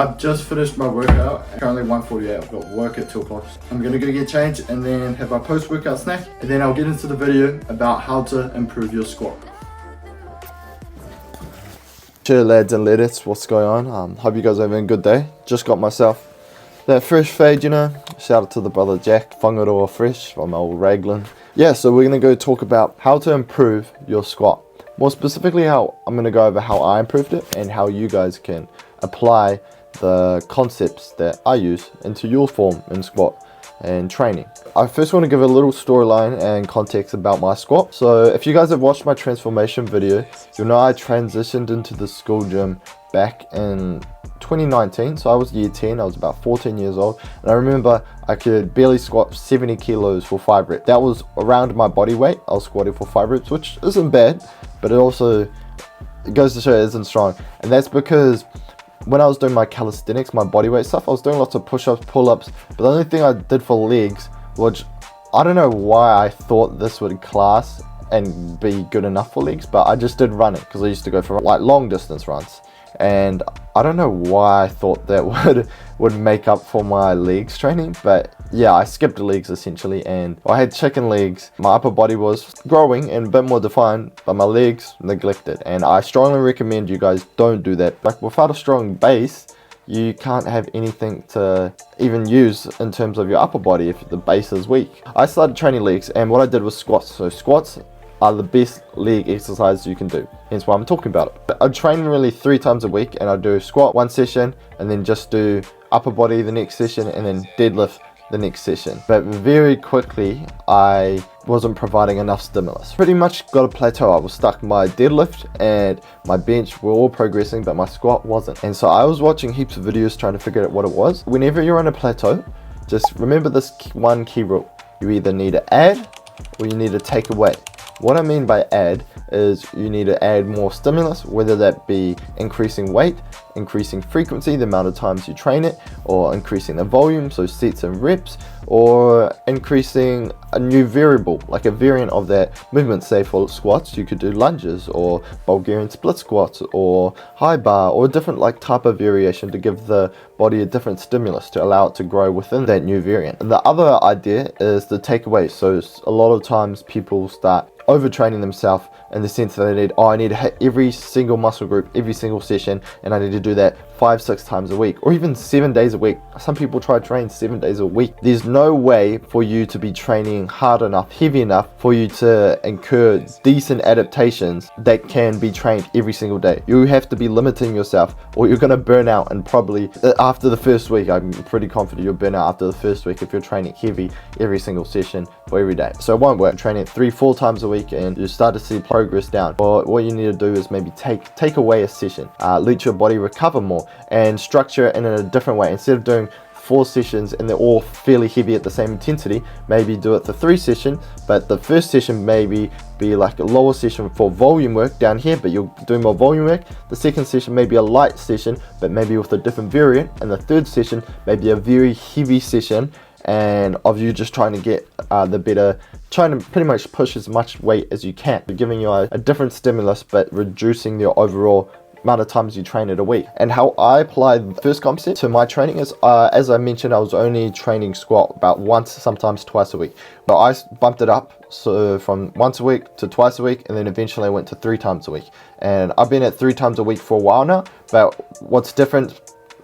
I've just finished my workout. Currently 1:48. I've got work at 2 o'clock. I'm gonna go get changed and then have my post-workout snack, and then I'll get into the video about how to improve your squat. Cheers lads and ladies, what's going on? Hope you guys are having a good day. Just got myself that fresh fade, you know. Shout out to the brother Jack, whangaroa fresh from old Raglan. Yeah, so we're gonna go talk about how to improve your squat. More specifically, I'm gonna go over how I improved it and how you guys can apply the concepts that I use into your form in squat and training. I first want to give a little storyline and context about my squat. So if you guys have watched my transformation video, you'll know I transitioned into the school gym back in 2019. So I was year 10, I was about 14 years old, and I remember I could barely squat 70 kilos for 5 reps. That was around my body weight. I was squatting for 5 reps, which isn't bad, but it goes to show it isn't strong. And that's because when I was doing my calisthenics, my bodyweight stuff, I was doing lots of push-ups, pull-ups, but the only thing I did for legs, which I don't know why I thought this would class and be good enough for legs, but I just did running because I used to go for like long distance runs, and I don't know why I thought that would make up for my legs training, but yeah, I skipped the legs essentially, and I had chicken legs. My upper body was growing and a bit more defined, but my legs neglected, and I strongly recommend you guys don't do that. Like, without a strong base, you can't have anything to even use in terms of your upper body if the base is weak. I started training legs, and what I did was squats. So squats are the best leg exercise you can do, hence why I'm talking about it. I train really 3 times a week, and I do squat one session and then just do upper body the next session and then deadlift the next session. But very quickly I wasn't providing enough stimulus. Pretty much got a plateau. I was stuck. My deadlift and my bench were all progressing, but my squat wasn't. And so I was watching heaps of videos trying to figure out what it was. Whenever you're on a plateau, just remember this one key rule: you either need to add or you need to take away. What I mean by add is you need to add more stimulus, whether that be increasing weight, increasing frequency, the amount of times you train it, or increasing the volume, so sets and reps, or increasing a new variable, like a variant of that movement. Say for squats, you could do lunges or Bulgarian split squats or high bar, or a different like type of variation to give the body a different stimulus to allow it to grow within that new variant. And the other idea is the takeaway. So a lot of times people start overtraining themselves in the sense that I need to hit every single muscle group every single session, and I need to do that 5-6 times a week, or even 7 days a week. Some people try to train 7 days a week. There's no way for you to be training hard enough, heavy enough for you to incur decent adaptations that can be trained every single day. You have to be limiting yourself, or you're going to burn out. And probably after the first week, I'm pretty confident you'll burn out after the first week if you're training heavy every single session or every day. So it won't work. Training 3-4 times a week and you start to see progress down. Or what you need to do is maybe take away a session, let your body recover more, and structure it in a different way. Instead of doing 4 sessions and they're all fairly heavy at the same intensity, maybe do it for 3 sessions, but the first session maybe be like a lower session for volume work down here, but you're doing more volume work. The second session may be a light session, but maybe with a different variant, and the third session may be a very heavy session, and of you just trying to get trying to pretty much push as much weight as you can, giving you a different stimulus but reducing your overall amount of times you train it a week. And how I applied the first concept to my training is, as I mentioned, I was only training squat about once, sometimes twice a week, but I bumped it up, so from once a week to twice a week, and then eventually I went to 3 times a week. And I've been at 3 times a week for a while now, but what's different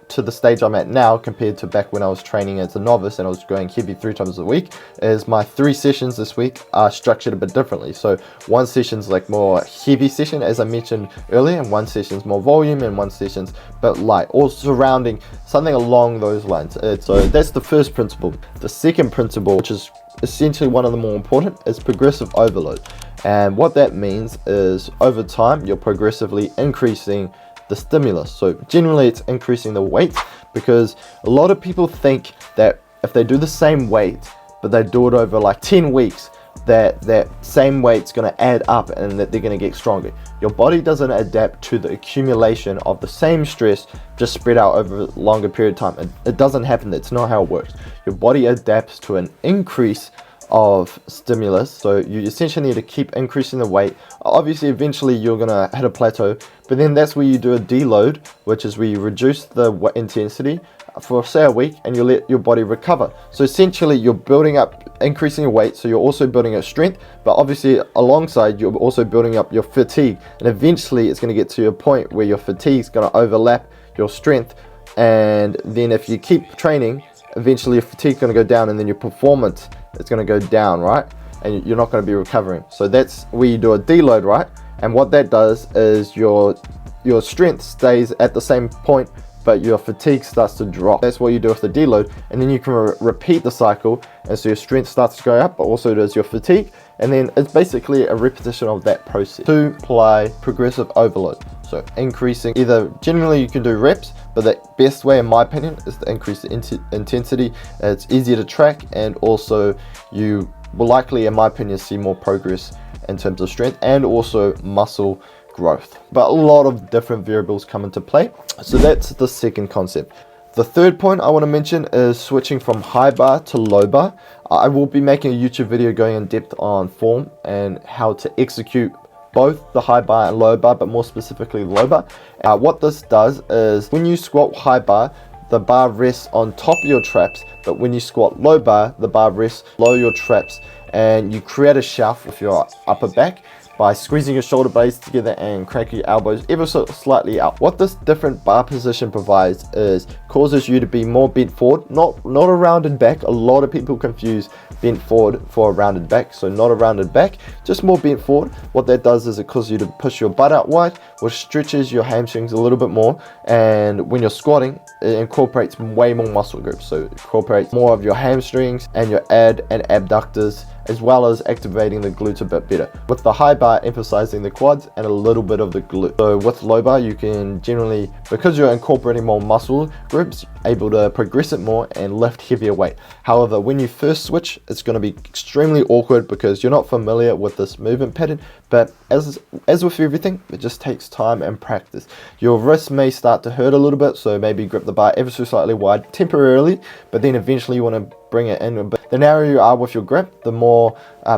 to the stage I'm at now compared to back when I was training as a novice and I was going heavy 3 times a week is my 3 sessions this week are structured a bit differently. So one session's like more heavy session, as I mentioned earlier, and one session's more volume, and one session's a bit light, or surrounding something along those lines. So that's the first principle. The second principle, which is essentially one of the more important, is progressive overload. And what that means is over time you're progressively increasing the stimulus. So generally it's increasing the weight, because a lot of people think that if they do the same weight but they do it over like 10 weeks, that same weight's going to add up and that they're going to get stronger. Your body doesn't adapt to the accumulation of the same stress just spread out over a longer period of time. It doesn't happen. That's not how it works. Your body adapts to an increase of stimulus. So you essentially need to keep increasing the weight. Obviously eventually you're gonna hit a plateau, but then that's where you do a deload, which is where you reduce the intensity for say a week and you let your body recover. So essentially you're building up, increasing your weight, so you're also building up strength, but obviously alongside you're also building up your fatigue, and eventually it's going to get to a point where your fatigue is going to overlap your strength, and then if you keep training, eventually your fatigue is going to go down and then your performance is going to go down, right? And you're not going to be recovering. So that's where you do a deload, right? And what that does is your strength stays at the same point, but your fatigue starts to drop. That's what you do with the deload, and then you can repeat the cycle, and so your strength starts to go up, but also does your fatigue, and then it's basically a repetition of that process. 2 ply progressive overload. So increasing, either generally you can do reps, but the best way in my opinion is to increase the intensity. It's easier to track, and also you will likely, in my opinion, see more progress in terms of strength and also muscle growth. But a lot of different variables come into play. So that's the second concept. The third point I want to mention is switching from high bar to low bar. I will be making a YouTube video going in depth on form and how to execute both the high bar and low bar, but more specifically low bar. What this does is when you squat high bar, the bar rests on top of your traps, but when you squat low bar, the bar rests below your traps, and you create a shelf with your upper back by squeezing your shoulder blades together and cracking your elbows ever so slightly out. What this different bar position provides is causes you to be more bent forward, not a rounded back. A lot of people confuse bent forward for a rounded back, so not a rounded back, just more bent forward. What that does is it causes you to push your butt out wide, which stretches your hamstrings a little bit more, and when you're squatting, it incorporates way more muscle groups, so it incorporates more of your hamstrings and your ad and abductors, as well as activating the glutes a bit better, with the high bar emphasizing the quads and a little bit of the glute. So with low bar, you can generally, because you're incorporating more muscle groups, able to progress it more and lift heavier weight. However, when you first switch, it's going to be extremely awkward because you're not familiar with this movement pattern, but as with everything, it just takes time and practice. Your wrists may start to hurt a little bit, so maybe grip the bar ever so slightly wide temporarily, but then eventually you want to bring it in. But the narrower you are with your grip, the more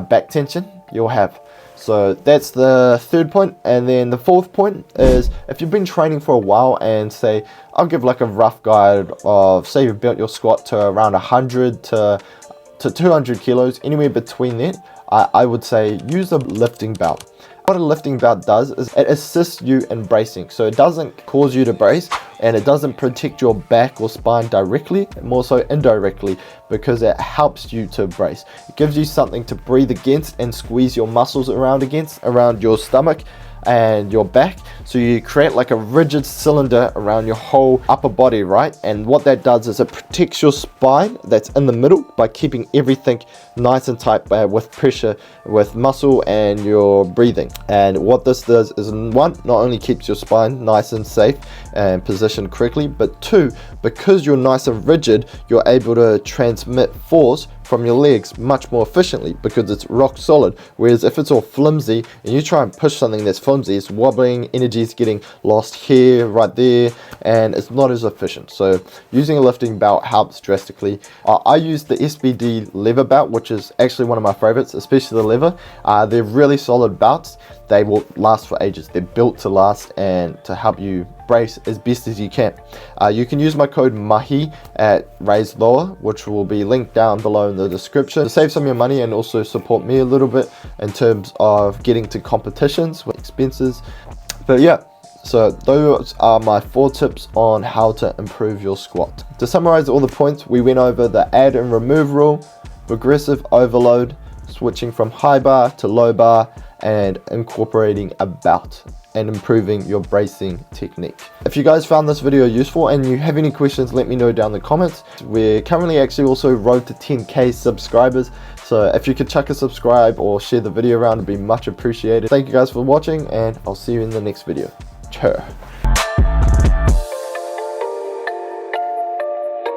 back tension you'll have. So that's the third point. And then the fourth point is, if you've been training for a while, and say, I'll give like a rough guide of, say you've built your squat to around 100 to 200 kilos, anywhere between that, I would say use a lifting belt. What a lifting belt does is it assists you in bracing. So it doesn't cause you to brace, and it doesn't protect your back or spine directly, more so indirectly, because it helps you to brace. It gives you something to breathe against and squeeze your muscles around your stomach and your back, so you create like a rigid cylinder around your whole upper body, right? And what that does is it protects your spine that's in the middle by keeping everything nice and tight with pressure, with muscle and your breathing. And what this does is, one, not only keeps your spine nice and safe and positioned correctly, but two, because you're nice and rigid, you're able to transmit force from your legs much more efficiently because it's rock solid. Whereas if it's all flimsy and you try and push something that's flimsy, it's wobbling, energy is getting lost here, right there, and it's not as efficient. So using a lifting belt helps drastically. I use the SBD lever belt, which is actually one of my favorites, especially the lever. They're really solid belts. They will last for ages. They're built to last and to help you brace as best as you can. You can use my code MAHI at Raised Lower, which will be linked down below in the description, to save some of your money and also support me a little bit in terms of getting to competitions with expenses. But yeah, so those are my 4 tips on how to improve your squat. To summarize all the points, we went over the add and remove rule, progressive overload, switching from high bar to low bar, and incorporating a belt and improving your bracing technique. If you guys found this video useful and you have any questions, let me know down in the comments. We're currently actually also road to 10k subscribers, so if you could chuck a subscribe or share the video around, it'd be much appreciated. Thank you guys for watching, and I'll see you in the next video. Ciao.